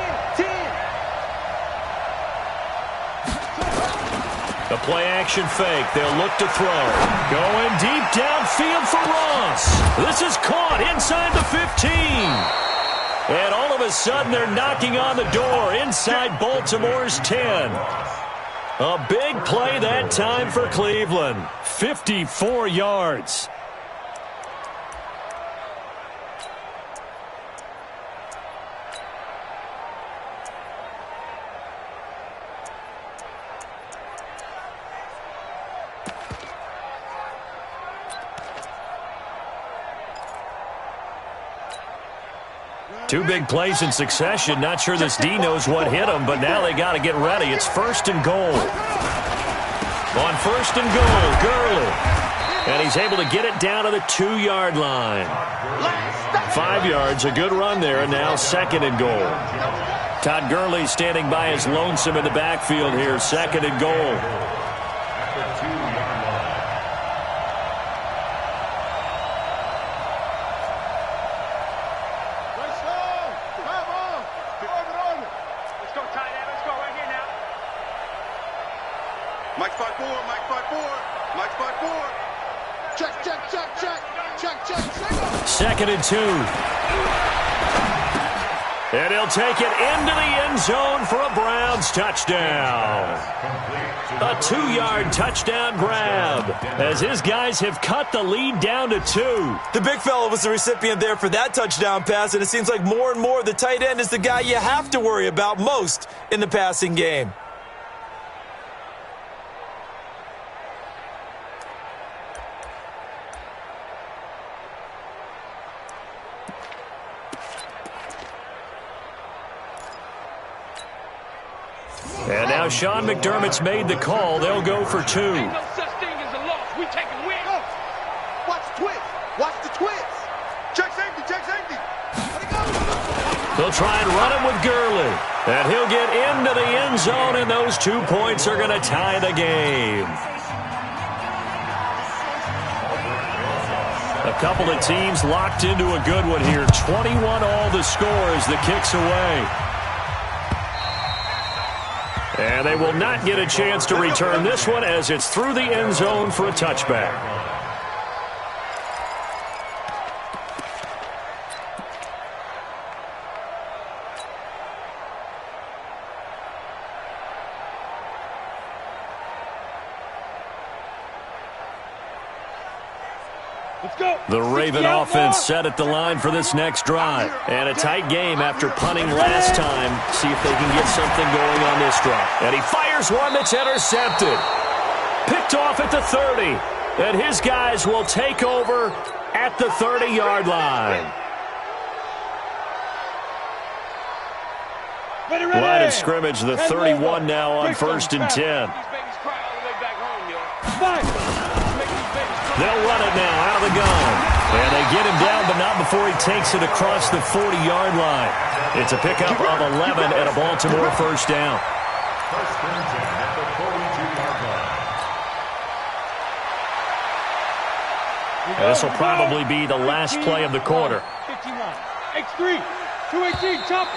The play-action fake. They'll look to throw. Going deep downfield for Ross. This is caught inside the 15. And all of a sudden, they're knocking on the door inside Baltimore's 10. A big play that time for Cleveland. 54 yards. Two big plays in succession. Not sure this D knows what hit him, but now they got to get ready. It's first and goal. On first and goal, Gurley. And he's able to get it down to the 2-yard line. 5 yards, a good run there, and now second and goal. Todd Gurley standing by his lonesome in the backfield here, second and goal. Mike 5-4. Check. Second and 2. And he'll take it into the end zone for a Browns touchdown. A 2-yard touchdown grab as his guys have cut the lead down to 2. The big fella was the recipient there for that touchdown pass, and it seems like more and more the tight end is the guy you have to worry about most in the passing game. And now Sean McDermott's made the call. They'll go for 2. Ain't no such thing as a loss. We take a win. Watch the twist. Check safety. They'll try and run him with Gurley. And he'll get into the end zone, and those 2 points are going to tie the game. A couple of teams locked into a good one here. 21 all the score as the kick's away. And they will not get a chance to return this one as it's through the end zone for a touchback. Let's go. The Raven offense set at the line for this next drive. And a tight game after punting last time. See if they can get something going on this drive. And he fires one that's intercepted. Picked off at the 30. And his guys will take over at the 30-yard line. Line of scrimmage, the 31 now on first and 10. They'll run it now out of the gun. And they get him down, but not before he takes it across the 40-yard line. It's a pickup of 11 and a Baltimore first down. First and 10 at the 42-yard line. And this will probably be the last play of the quarter. 51. X3. 218. Chop.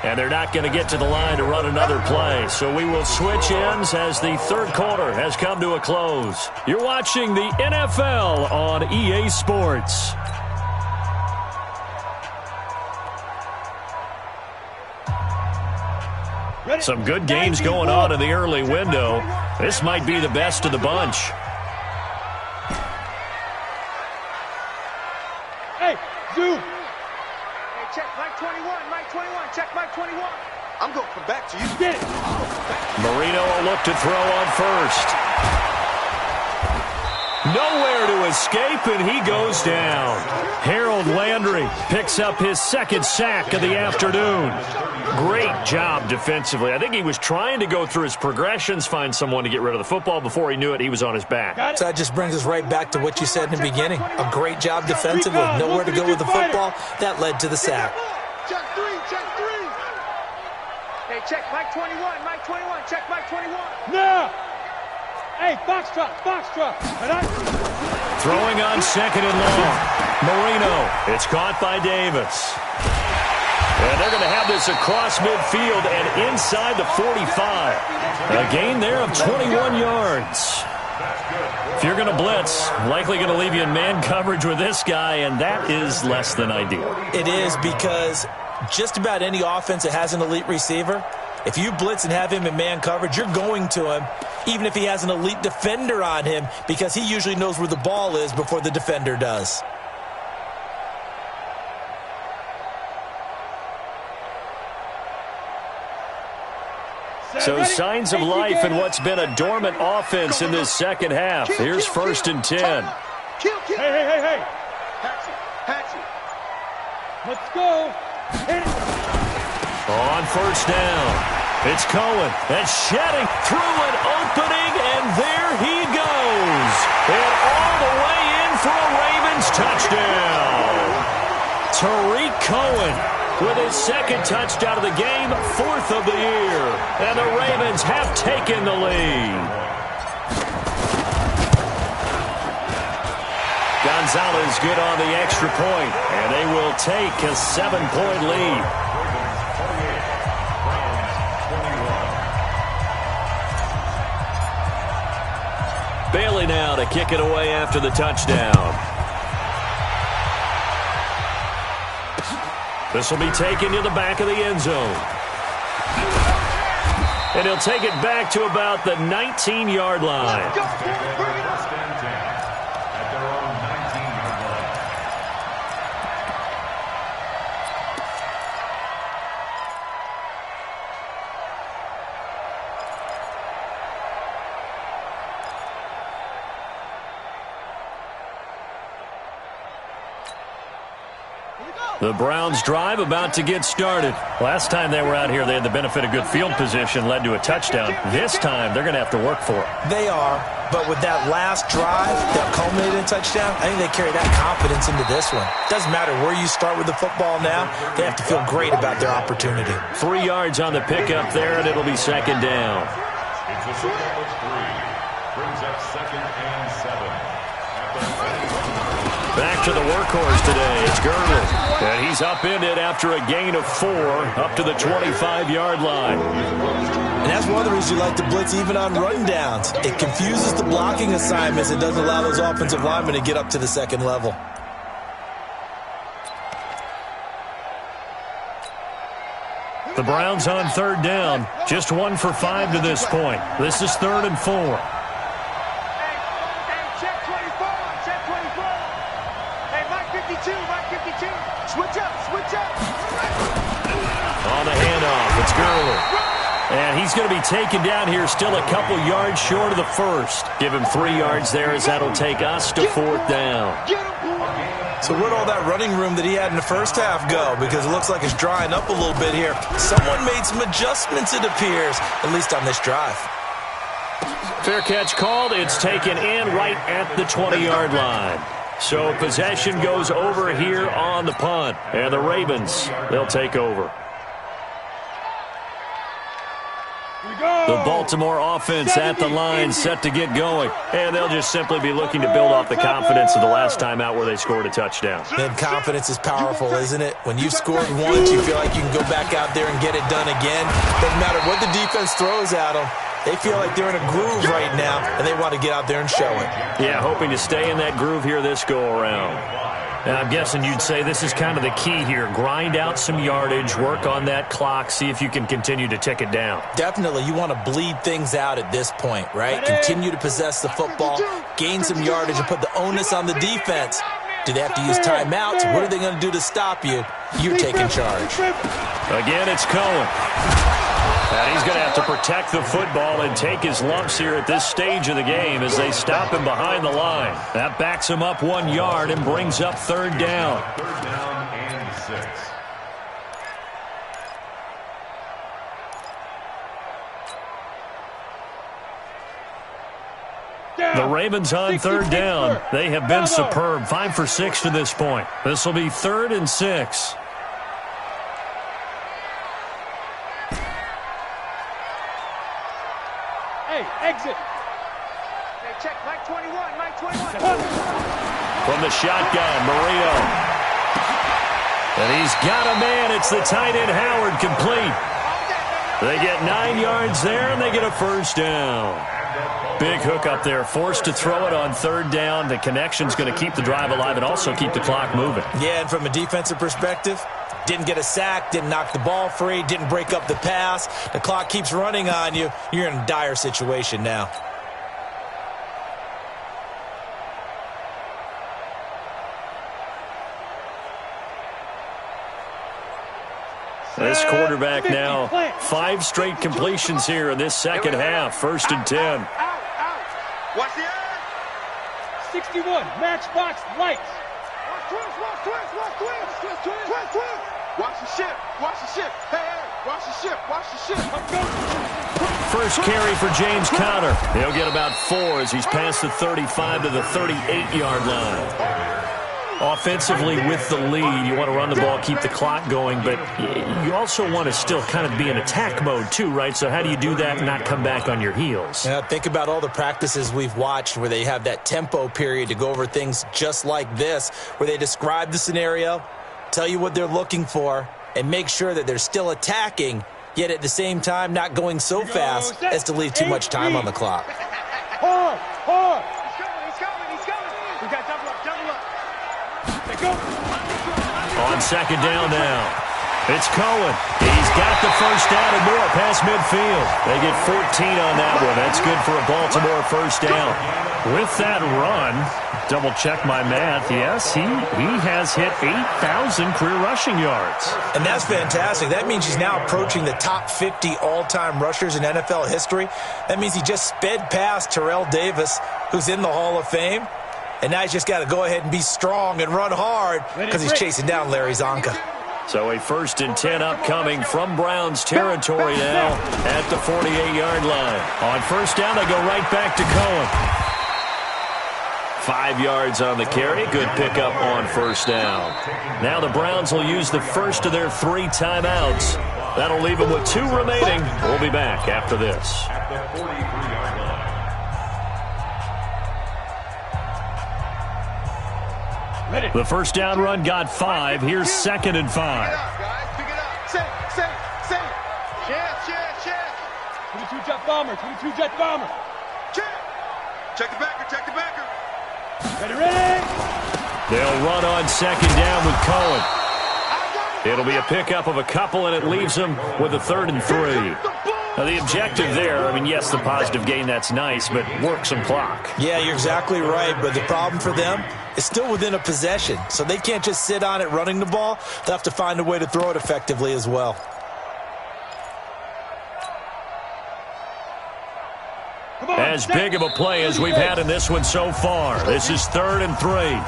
And they're not going to get to the line to run another play. So we will switch ends as the third quarter has come to a close. You're watching the NFL on EA Sports. Some good games going on in the early window. This might be the best of the bunch. Hey, zoom. Check Mike 21, check Mike 21. I'm going to come back to you. Get it. Marino will look to throw on first. Nowhere to escape, and he goes down. Harold Landry picks up his second sack of the afternoon. Great job defensively. I think he was trying to go through his progressions, find someone to get rid of the football. Before he knew it, he was on his back. So that just brings us right back to what you said in the beginning. A great job defensively. Nowhere to go with the football. That led to the sack. Check three, check three. Hey, check Mike 21, Mike 21, check Mike 21. No! Hey, box drop, box drop. Throwing on second and long. Marino. It's caught by Davis. And they're going to have this across midfield and inside the 45. A gain there of 21 yards. If you're going to blitz, likely going to leave you in man coverage with this guy, and that is less than ideal. It is, because just about any offense that has an elite receiver, if you blitz and have him in man coverage, you're going to him, even if he has an elite defender on him, because he usually knows where the ball is before the defender does. So signs of life in what's been a dormant offense in this second half. Here's 1st and 10. Hey. Hatchet. Let's go. Hit it. On 1st down, it's Cohen. That's shedding through an opening, and there he goes. And all the way in for a Ravens touchdown. Tariq Cohen with his second touchdown of the game, 4th of the year. And the Ravens have taken the lead. Gonzalez good on the extra point, and they will take a 7-point lead. Bailey now to kick it away after the touchdown. This will be taken to the back of the end zone. And he'll take it back to about the 19-yard line. The Browns drive about to get started. Last time they were out here, they had the benefit of good field position, led to a touchdown. This time, they're going to have to work for it. They are, but with that last drive that culminated in a touchdown, I think they carry that confidence into this one. Doesn't matter where you start with the football now, they have to feel great about their opportunity. 3 yards on the pickup there, and it'll be 2nd down. It's a pickup of 3. Brings up 2nd and 7. Back to the workhorse today. It's Gurley. And he's upended after a gain of 4 up to the 25-yard line. And that's one of the reasons you like to blitz even on rundowns. It confuses the blocking assignments. It doesn't allow those offensive linemen to get up to the second level. The Browns on 3rd down. Just 1 for 5 to this point. This is 3rd and 4. On the handoff, it's Gurley. And he's going to be taken down here, still a couple yards short of the first. Give him 3 yards there, as that'll take us to 4th down. So where'd all that running room that he had in the first half go? Because it looks like it's drying up a little bit here. Someone made some adjustments, it appears, at least on this drive. Fair catch called. It's taken in right at the 20-yard line. So possession goes over here on the punt. And the Ravens, they'll take over. The Baltimore offense at the line, set to get going. And they'll just simply be looking to build off the confidence of the last time out where they scored a touchdown. And confidence is powerful, isn't it? When you've scored once, you feel like you can go back out there and get it done again. Doesn't matter what the defense throws at them. They feel like they're in a groove right now, and they want to get out there and show it. Yeah, hoping to stay in that groove here this go-around. And I'm guessing you'd say this is kind of the key here. Grind out some yardage, work on that clock, see if you can continue to tick it down. Definitely. You want to bleed things out at this point, right? Continue to possess the football, gain some yardage, and put the onus on the defense. Do they have to use timeouts? What are they going to do to stop you? You're taking charge. Again, it's Cohen. And he's going to have to protect the football and take his lumps here at this stage of the game as they stop him behind the line. That backs him up 1 yard and brings up third down. Third down and 6. The Ravens on third down. They have been superb. 5 for 6 to this point. This will be 3rd and 6. Hey, exit. Hey, check Mike 21, Mike 21. From the shotgun, Marino. And he's got a man. It's the tight end, Howard, complete. They get 9 yards there, and they get a first down. Big hook up there, forced to throw it on third down. The connection's going to keep the drive alive and also keep the clock moving. Yeah, and from a defensive perspective, didn't get a sack, didn't knock the ball free, didn't break up the pass. The clock keeps running on you. You're in a dire situation now. This quarterback now, 5 straight completions here in this second half. 1st and 10. Watch the eye. 61, matchbox lights. Watch twist. Watch the ship. Hey, watch the ship. First carry for James Conner. He'll get about 4 as he's past the 35 to the 38-yard line. Offensively with the lead, you want to run the ball, keep the clock going, but you also want to still kind of be in attack mode too, right? So how do you do that and not come back on your heels? Yeah, think about all the practices we've watched where they have that tempo period to go over things just like this, where they describe the scenario, tell you what they're looking for, and make sure that they're still attacking, yet at the same time not going so fast as to leave too much time on the clock. Hard. He's coming. We got double up. On second down now. It's Cohen. He's got the first down and more past midfield. They get 14 on that one. That's good for a Baltimore first down. With that run, double check my math. Yes, he has hit 8,000 career rushing yards. And that's fantastic. That means he's now approaching the top 50 all-time rushers in NFL history. That means he just sped past Terrell Davis, who's in the Hall of Fame. And now he's just got to go ahead and be strong and run hard because he's chasing down Larry Zonka. So a 1st and 10 upcoming from Browns territory now at the 48-yard line. On first down, they go right back to Cohen. 5 yards on the carry. Good pickup on first down. Now the Browns will use the first of their 3 timeouts. That'll leave them with 2 remaining. We'll be back after this. At the 43-yard line. The first down run got 5. Here's 2nd and 5. Pick it up. Say. Check. 22 jet bomber. Check the backer. Ready. They'll run on second down with Cohen. It'll be a pickup of a couple, and it leaves them with a 3rd and 3. Now, the objective there, I mean, yes, the positive gain, that's nice, but work some clock. Yeah, you're exactly right, but the problem for them is still within a possession, so they can't just sit on it running the ball. They'll have to find a way to throw it effectively as well. As big of a play as we've had in this one so far. This is 3rd and 3.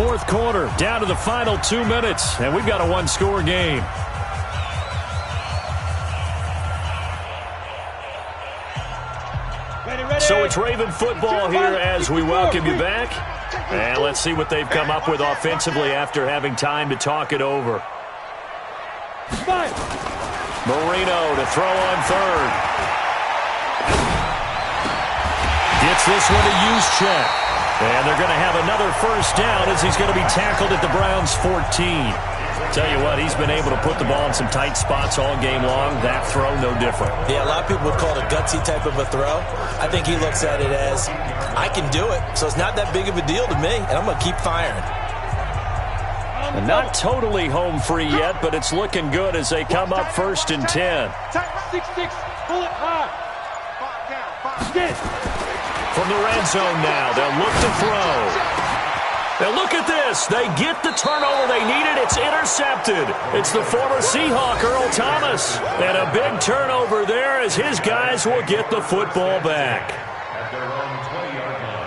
4th quarter, down to the final 2 minutes, and we've got a 1-score game. So it's Raven football here as we welcome you back. And let's see what they've come up with offensively after having time to talk it over. Marino to throw on 3rd. Gets this one to use check. And they're going to have another first down as he's going to be tackled at the Browns' 14. Tell you what, he's been able to put the ball in some tight spots all game long. That throw, no different. Yeah, a lot of people would call it a gutsy type of a throw. I think he looks at it as, I can do it, so it's not that big of a deal to me, and I'm going to keep firing. And not totally home free yet, but it's looking good as they come up 1st and 10. 6-6, pull it high. From the red zone now, they'll look to throw. And look at this. They get the turnover they needed. It's intercepted. It's the former Seahawk, Earl Thomas. And a big turnover there as his guys will get the football back. At their own 20-yard line.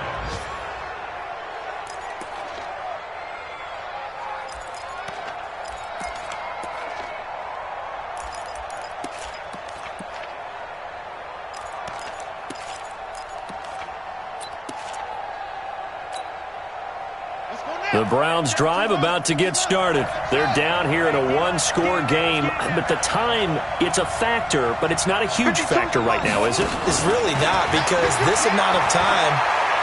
The Browns drive about to get started. They're down here in a one-score game, but the time, it's a factor, but it's not a huge factor right now, is it? It's really not, because this amount of time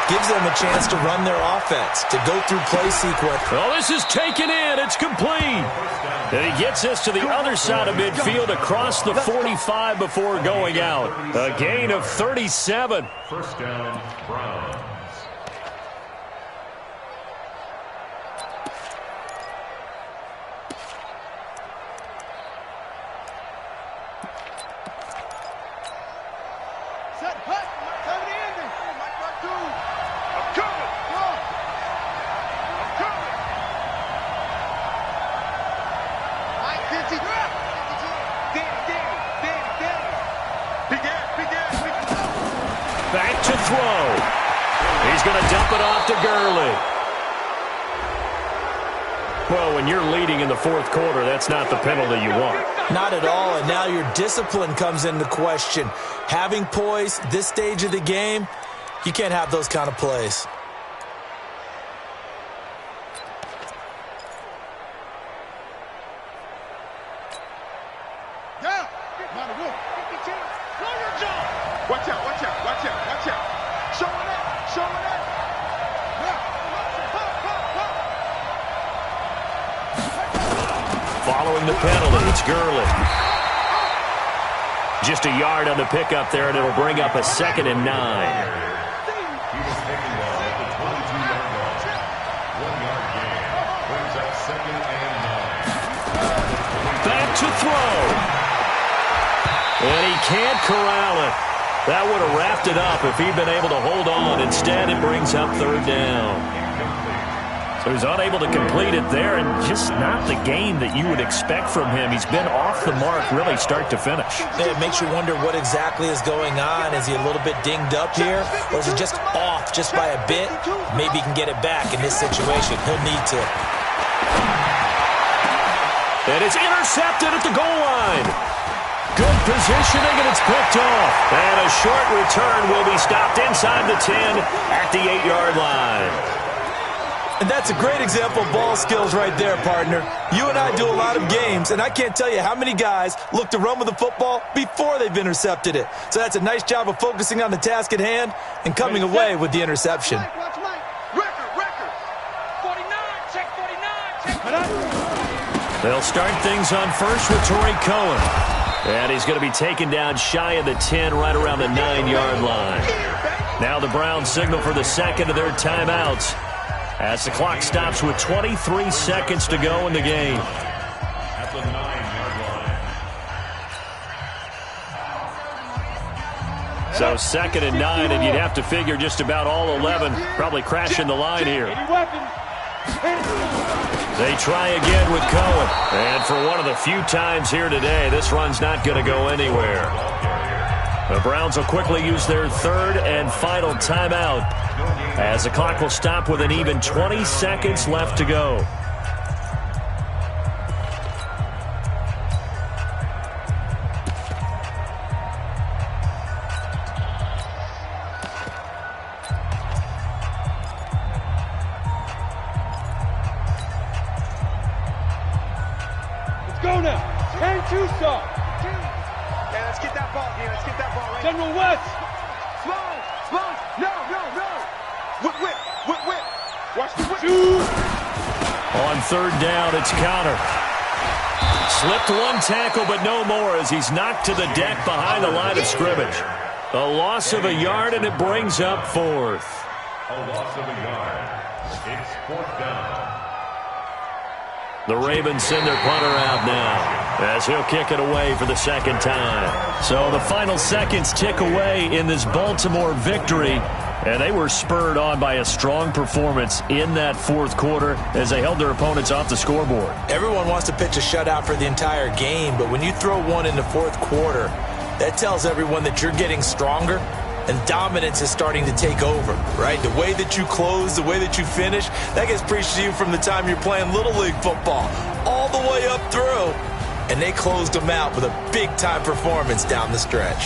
gives them a chance to run their offense, to go through play sequence. Well, this is taken in. It's complete. And he gets us to the other side of midfield across the 45 before going out. A gain of 37. First down, Browns. Back to throw. He's going to dump it off to Gurley. Well, when you're leading in the fourth quarter, that's not the penalty you want. Not at all, and now your discipline comes into question. Having poise this stage of the game, you can't have those kind of plays. Watch out, watch out, watch out, watch out. Showing up, showing up. Following the penalty, it's Gurley. Just a yard on the pickup there, and it'll bring up a 2nd and 9. He was taken down at the 22-yard line. 1-yard gain. Brings up 2nd and 9. Back to throw. And he can't corral it. That would have wrapped it up if he'd been able to hold on. Instead, it brings up 3rd down. So he's unable to complete it there, and just not the game that you would expect from him. He's been off the mark really start to finish. It makes you wonder what exactly is going on. Is he a little bit dinged up here, or is he just off just by a bit? Maybe he can get it back in this situation. He'll need to. And it's intercepted at the goal line. Good positioning, and it's picked off. And a short return will be stopped inside the 10 at the 8-yard line. And that's a great example of ball skills right there, partner. You and I do a lot of games, and I can't tell you how many guys look to run with the football before they've intercepted it. So that's a nice job of focusing on the task at hand and coming away with the interception. Watch Mike. Record. 49, check 49, check 49. They'll start things on first with Torrey Cohen. And he's going to be taken down shy of the 10, right around the 9-yard line. Now the Browns signal for the second of their timeouts as the clock stops with 23 seconds to go in the game. At the 9-yard line. So 2nd and 9, and you'd have to figure just about all 11 probably crashing the line here. They try again with Cohen. And for one of the few times here today, this run's not going to go anywhere. The Browns will quickly use their 3rd and final timeout as the clock will stop with an even 20 seconds left to go. Go now. 10-2 start. Hey, let's get that ball, man. Let's get that ball right. General West. Slow. No. Whip. Watch the whip. On 3rd down, it's Connor. Slipped one tackle, but no more as he's knocked to the deck behind the line of scrimmage. A loss of a yard, and it brings up 4th. A loss of a yard. It's 4th down. The Ravens send their punter out now as he'll kick it away for the 2nd time. So the final seconds tick away in this Baltimore victory And they were spurred on by a strong performance in that fourth quarter as they held their opponents off the scoreboard. Everyone wants to pitch a shutout for the entire game, but when you throw one in the fourth quarter, that tells everyone that you're getting stronger and dominance is starting to take over, right? The way that you close, the way that you finish, that gets preached to you from the time you're playing Little League football all the way up through. And they closed them out with a big-time performance down the stretch.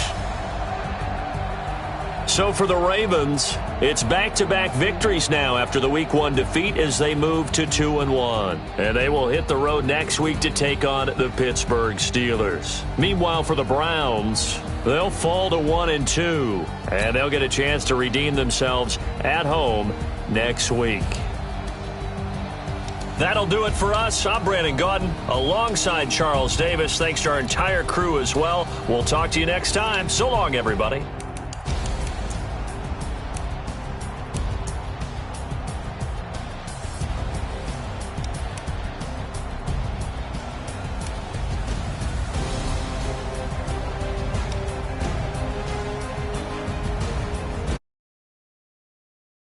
So for the Ravens, it's back-to-back victories now after the Week 1 defeat as they move to 2-1. And they will hit the road next week to take on the Pittsburgh Steelers. Meanwhile, for the Browns, they'll fall to 1-2, and they'll get a chance to redeem themselves at home next week. That'll do it for us. I'm Brandon Gaudin alongside Charles Davis. Thanks to our entire crew as well. We'll talk to you next time. So long, everybody.